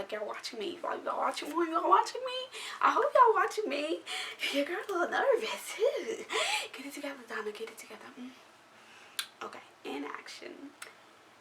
like y'all watching me. Like y'all watching me? Y'all watching me? I hope y'all watching me. Your girl a little nervous. Get it together, Donna. Get it together. Okay, in action.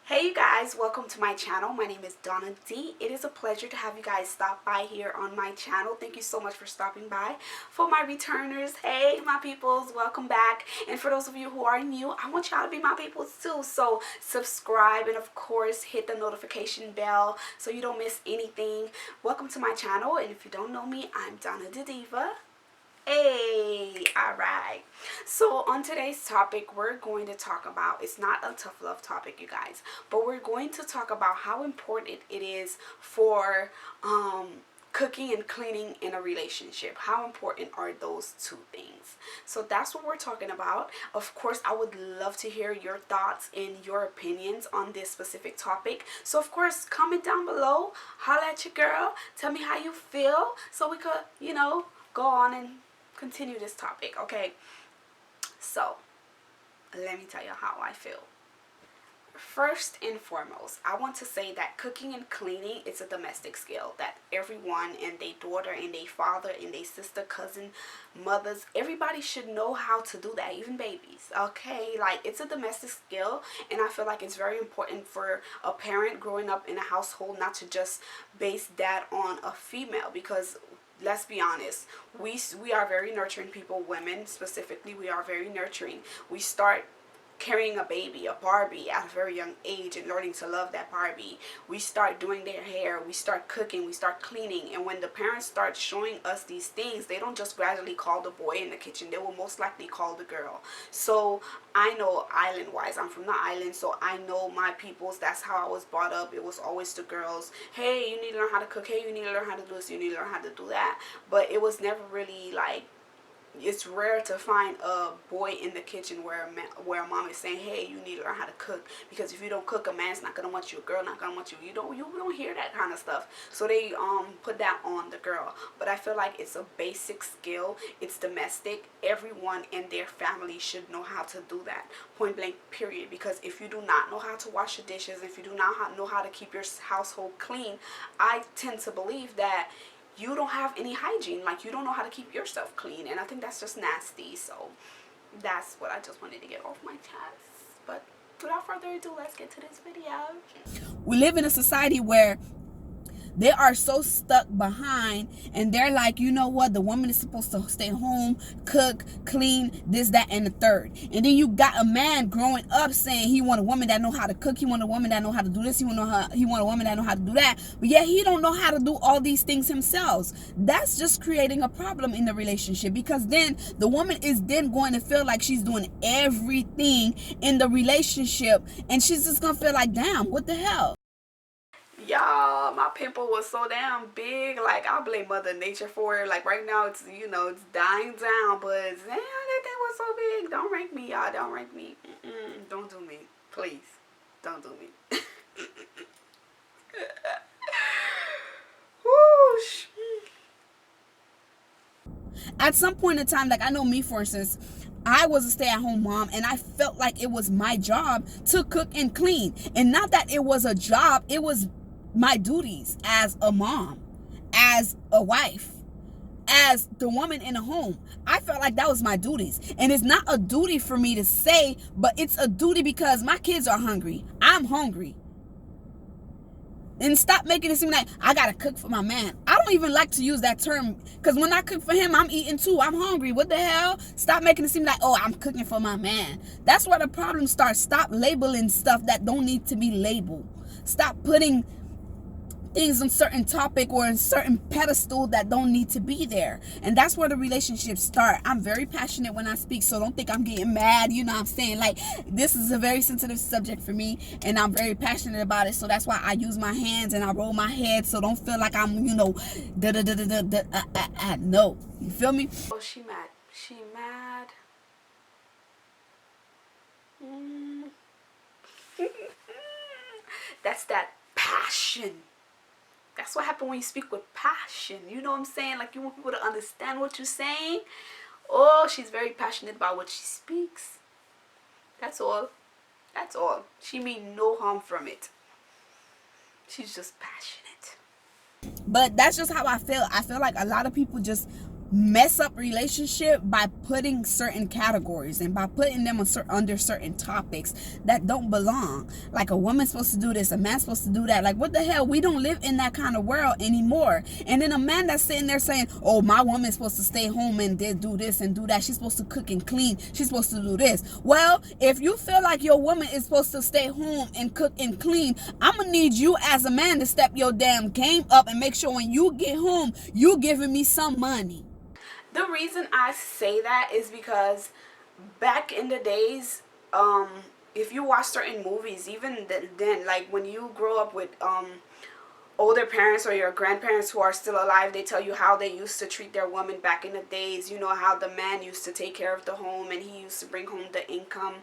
Hey you guys, welcome to my channel. My name is Donna D. It is a pleasure to have you guys stop by here on my channel. Thank you so much for stopping by. For my returners, hey my peoples, welcome back. And for those of you who are new, I want y'all to be my peoples too. So subscribe and of course hit the notification bell so you don't miss anything. Welcome to my channel, and if you don't know me, I'm Donna the Diva. Hey, alright. So on today's topic, we're going to talk about, it's not a tough love topic, you guys, but we're going to talk about how important it is for cooking and cleaning in a relationship. How important are those two things? So that's what we're talking about. Of course, I would love to hear your thoughts and your opinions on this specific topic. So of course, comment down below, holla at your girl, tell me how you feel so we could, you know, go on and continue this topic. Okay, so let me tell you how I feel. First and foremost, I want to say that cooking and cleaning is a domestic skill that everyone and their daughter and their father and their sister, cousin, mothers, everybody should know how to do that, even babies. Okay, like it's a domestic skill, and I feel like it's very important for a parent growing up in a household not to just base that on a female, because let's be honest, we are very nurturing people. Women specifically, we are very nurturing. We start carrying a baby, a Barbie, at a very young age and learning to love that Barbie. We start doing their hair, we start cooking, we start cleaning, and when the parents start showing us these things, they don't just gradually call the boy in the kitchen, they will most likely call the girl. So I know island wise, I'm from the island, so I know my peoples, that's how I was brought up. It was always the girls, hey, you need to learn how to cook, hey, you need to learn how to do this, you need to learn how to do that. But it was never really like, it's rare to find a boy in the kitchen where a mom is saying, hey, you need to learn how to cook, because if you don't cook, a man's not gonna want you, a girl not gonna want you. You don't hear that kind of stuff. So they put that on the girl. But I feel like it's a basic skill. It's domestic. Everyone in their family should know how to do that, point blank period. Because if you do not know how to wash the dishes, if you do not know how to keep your household clean, I tend to believe that you don't have any hygiene. Like, you don't know how to keep yourself clean, and I think that's just nasty. So that's what I just wanted to get off my chest. But without further ado, let's get to this video. We live in a society where they are so stuck behind, and they're like, you know what, the woman is supposed to stay home, cook, clean, this, that, and the third. And then you got a man growing up saying he want a woman that know how to cook, he want a woman that know how to do this, he want a woman that know how to do that, but yet he don't know how to do all these things himself. That's just creating a problem in the relationship, because then the woman is then going to feel like she's doing everything in the relationship, and she's just gonna feel like, damn, what the hell. Y'all, my pimple was so damn big. Like, I blame Mother Nature for it. Like, right now it's, you know, it's dying down, but damn, that thing was so big. Don't rank me, y'all. Don't rank me. Don't do me, please. Don't do me. Whoosh. At some point in time, like, I know me, for instance, I was a stay-at-home mom, and I felt like it was my job to cook and clean. And not that it was a job, it was my duties as a mom, as a wife, as the woman in a home. I felt like that was my duties. And it's not a duty for me to say, but it's a duty because my kids are hungry. I'm hungry. And stop making it seem like I gotta cook for my man. I don't even like to use that term, because when I cook for him, I'm eating too. I'm hungry. What the hell? Stop making it seem like, oh, I'm cooking for my man. That's where the problem starts. Stop labeling stuff that don't need to be labeled. Stop putting things on certain topic or in certain pedestal that don't need to be there. And that's where the relationships start. I'm very passionate when I speak, so don't think I'm getting mad. You know what I'm saying? Like, this is a very sensitive subject for me, and I'm very passionate about it. So that's why I use my hands and I roll my head, so don't feel like I'm, you know, no. You feel me? Oh, she mad. She mad. That's that passion. That's what happens when you speak with passion. You know what I'm saying? Like, you want people to understand what you're saying. Oh, she's very passionate about what she speaks. That's all. That's all. She mean no harm from it. She's just passionate. But that's just how I feel. I feel like a lot of people just mess up relationship by putting certain categories and by putting them under certain topics that don't belong. Like a woman's supposed to do this, a man's supposed to do that. Like what the hell? We don't live in that kind of world anymore. And then a man that's sitting there saying, oh, my woman's supposed to stay home and do this and do that. She's supposed to cook and clean. She's supposed to do this. Well, if you feel like your woman is supposed to stay home and cook and clean, I'm gonna need you as a man to step your damn game up and make sure when you get home, you giving me some money. The reason I say that is because back in the days, if you watch certain movies, even then, like when you grow up with older parents or your grandparents who are still alive, they tell you how they used to treat their woman back in the days. You know, how the man used to take care of the home and he used to bring home the income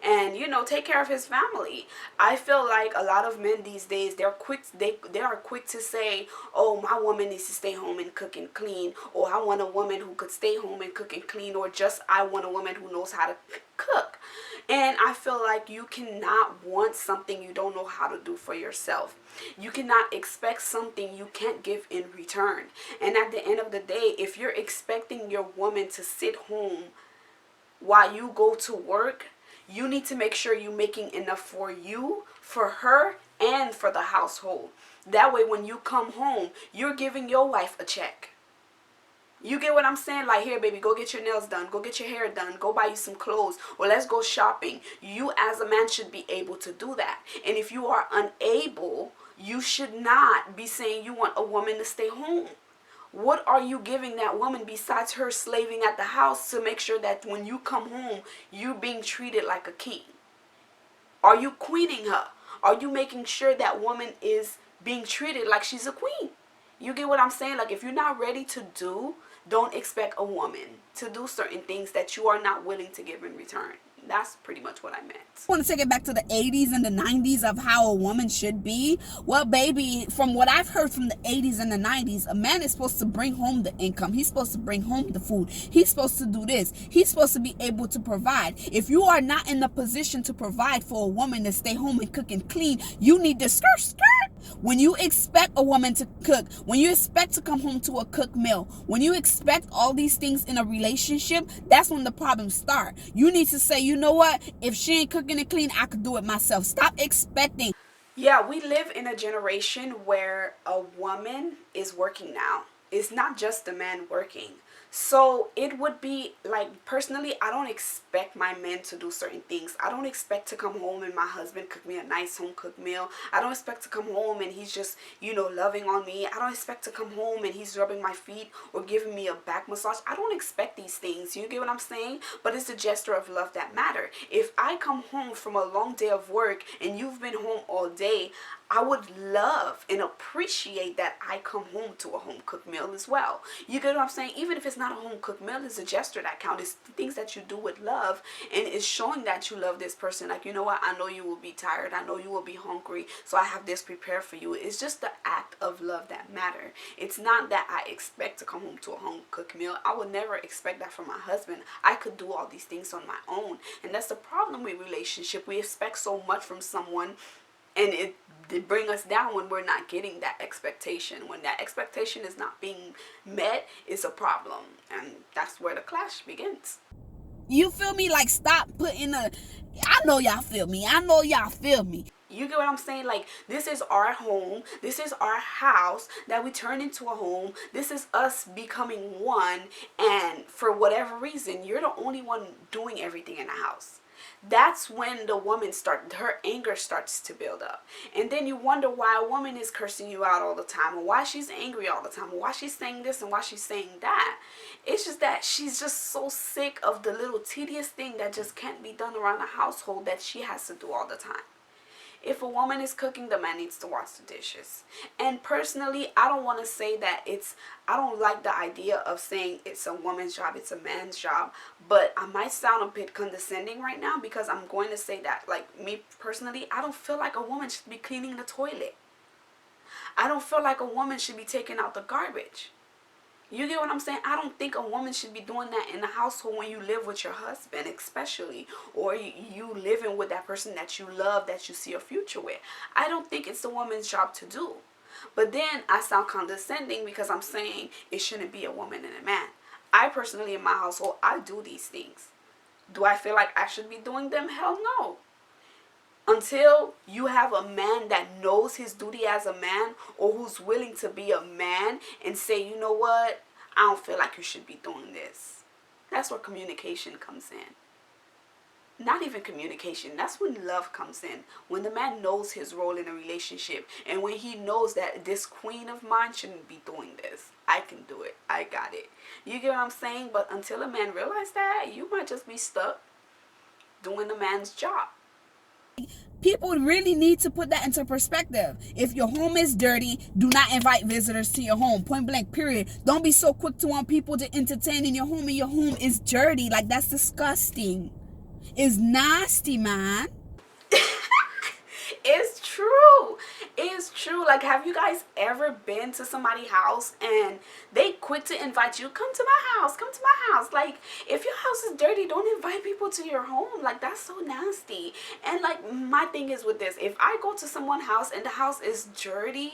and, you know, take care of his family. I feel like a lot of men these days, they are quick to say, oh, my woman needs to stay home and cook and clean, or I want a woman who could stay home and cook and clean, or just I want a woman who knows how to cook. And I feel like you cannot want something you don't know how to do for yourself. You cannot expect something you can't give in return. And at the end of the day, if you're expecting your woman to sit home while you go to work, you need to make sure you're making enough for you, for her, and for the household. That way when you come home, you're giving your wife a check. You get what I'm saying? Like, here, baby, go get your nails done. Go get your hair done. Go buy you some clothes. Or let's go shopping. You as a man should be able to do that. And if you are unable, you should not be saying you want a woman to stay home. What are you giving that woman besides her slaving at the house to make sure that when you come home, you're being treated like a king? Are you queening her? Are you making sure that woman is being treated like she's a queen? You get what I'm saying? Like, if you're not ready to do, don't expect a woman to do certain things that you are not willing to give in return. That's pretty much what I meant. I want to take it back to the 80s and the 90s of how a woman should be. Well, baby, from what I've heard from the 80s and the 90s, a man is supposed to bring home the income. He's supposed to bring home the food. He's supposed to do this. He's supposed to be able to provide. If you are not in the position to provide for a woman to stay home and cook and clean, you need to skirt. When you expect a woman to cook, when you expect to come home to a cooked meal, when you expect all these things in a relationship, that's when the problems start. You need to say, you know what? If she ain't cooking and clean, I could do it myself. Stop expecting. Yeah, we live in a generation where a woman is working now. It's not just the man working. So it would be like, personally, I don't expect my men to do certain things. I don't expect to come home and my husband cook me a nice home cooked meal. I don't expect to come home and he's just, you know, loving on me. I don't expect to come home and he's rubbing my feet or giving me a back massage. I don't expect these things. You get what I'm saying? But it's the gesture of love that matter. If I come home from a long day of work and you've been home all day, I would love and appreciate that I come home to a home cooked meal as well. You get what I'm saying? Even if it's not a home cooked meal, it's a gesture that counts. It's things that you do with love, and it's showing that you love this person. Like, you know what? I know you will be tired. I know you will be hungry, so I have this prepared for you. It's just the act of love that matter. It's not that I expect to come home to a home cooked meal. I would never expect that from my husband. I could do all these things on my own, and that's the problem with relationship. We expect so much from someone, and it bring us down when we're not getting that expectation. When that expectation is not being met, it's a problem, and that's where the clash begins. You feel me? Like, stop putting a, I know y'all feel me. I know y'all feel me. You get what I'm saying? Like, this is our home. This is our house that we turn into a home. This is us becoming one. And for whatever reason, you're the only one doing everything in the house. That's when the woman her anger starts to build up. And then you wonder why a woman is cursing you out all the time, or why she's angry all the time, or why she's saying this and why she's saying that. It's just that she's just so sick of the little tedious thing that just can't be done around the household that she has to do all the time. If a woman is cooking, the man needs to wash the dishes. And personally, I don't want to say that I don't like the idea of saying it's a woman's job, it's a man's job. But I might sound a bit condescending right now, because I'm going to say that, like, me personally, I don't feel like a woman should be cleaning the toilet. I don't feel like a woman should be taking out the garbage. You get what I'm saying? I don't think a woman should be doing that in the household when you live with your husband, especially, or you living with that person that you love, that you see a future with. I don't think it's a woman's job to do. But then I sound condescending because I'm saying it shouldn't be a woman and a man. I personally, in my household, I do these things. Do I feel like I should be doing them? Hell no. Until you have a man that knows his duty as a man, or who's willing to be a man and say, you know what, I don't feel like you should be doing this. That's where communication comes in. Not even communication. That's when love comes in. When the man knows his role in a relationship, and when he knows that this queen of mine shouldn't be doing this. I can do it. I got it. You get what I'm saying? But until a man realizes that, you might just be stuck doing a man's job. People really need to put that into perspective. If your home is dirty, do not invite visitors to your home. Point blank, period. Don't be so quick to want people to entertain in your home and your home is dirty. Like, that's disgusting. It's nasty, man. It's true. It's true. Like, have you guys ever been to somebody's house and they quick to invite you, come to my house, come to my house? Like, if your house is dirty, don't invite people to your home. Like, that's so nasty. And like, my thing is with this, if I go to someone's house and the house is dirty,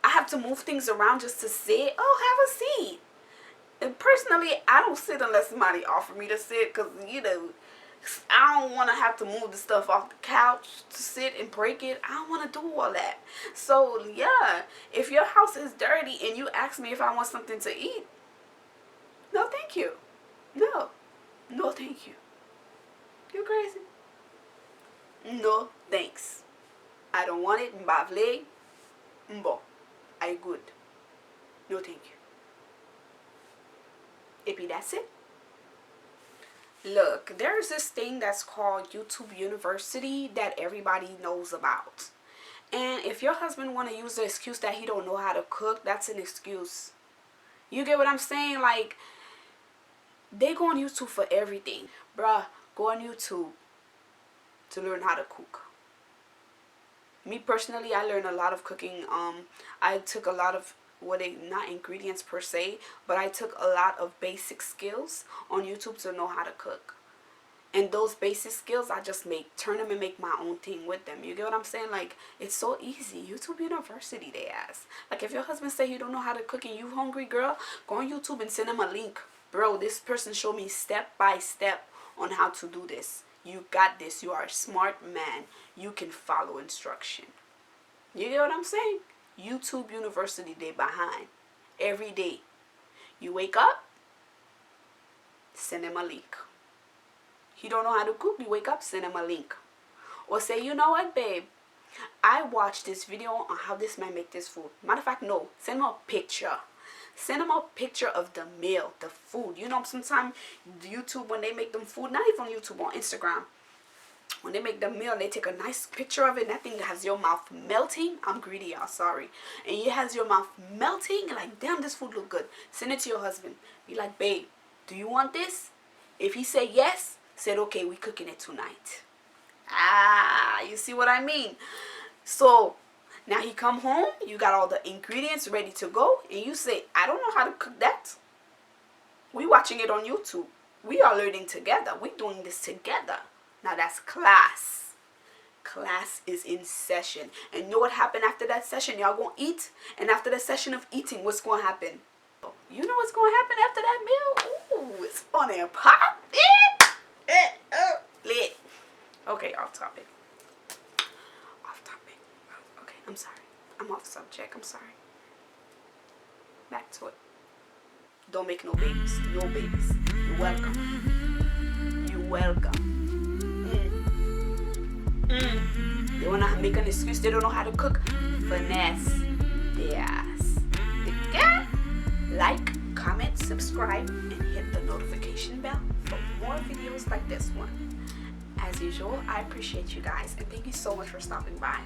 I have to move things around just to sit. Oh, have a seat. And personally, I don't sit unless somebody offer me to sit, because, you know, I don't want to have to move the stuff off the couch to sit and break it. I don't want to do all that. So, yeah, if your house is dirty and you ask me if I want something to eat, no, thank you. No. No, thank you. You're crazy. No, thanks. I don't want it. Mbavle. Mbo. I good. No, thank you. Epi, that's it. Look, there's this thing that's called YouTube University that everybody knows about. And if your husband want to use the excuse that he don't know how to cook, that's an excuse. You get what I'm saying? Like, they go on YouTube for everything. Bruh, go on YouTube to learn how to cook. Me personally, I learned a lot of cooking. I took a lot of not ingredients per se, but I took a lot of basic skills on YouTube to know how to cook. And those basic skills, I just turn them and make my own thing with them. You get what I'm saying? Like, it's so easy. YouTube University, they ask. Like, if your husband say you don't know how to cook and you hungry, girl, go on YouTube and send him a link. Bro, this person showed me step by step on how to do this. You got this. You are a smart man. You can follow instruction. You get what I'm saying? YouTube University, they behind. Every day. You wake up, send him a link. He don't know how to cook, you wake up, send him a link. Or say, you know what, babe? I watched this video on how this man make this food. Matter of fact, no. Send him a picture. Send him a picture of the meal, the food. You know, sometimes YouTube, when they make them food, not even on YouTube, on Instagram, when they make the meal, they take a nice picture of it, and that thing has your mouth melting. I'm greedy, y'all, sorry. And it has your mouth melting. You're like, damn, this food look good. Send it to your husband. Be like, babe, do you want this? If he say yes, said, okay, we cooking it tonight. Ah, you see what I mean? So, now he come home, you got all the ingredients ready to go, and you say, I don't know how to cook that. We watching it on YouTube. We are learning together. We doing this together. Now that's class. Class is in session. And you know what happened after that session? Y'all gonna eat. And after the session of eating, what's gonna happen? You know what's gonna happen after that meal? Ooh, it's on and pop it. Lit. Okay, off topic. Off topic. Okay, I'm sorry. I'm off subject. I'm sorry. Back to it. Don't make no babies. No babies. You're welcome. You're welcome. They wanna make an excuse they don't know how to cook. Finesse. Yes. Okay? Like, comment, subscribe, and hit the notification bell for more videos like this one. As usual, I appreciate you guys, and thank you so much for stopping by.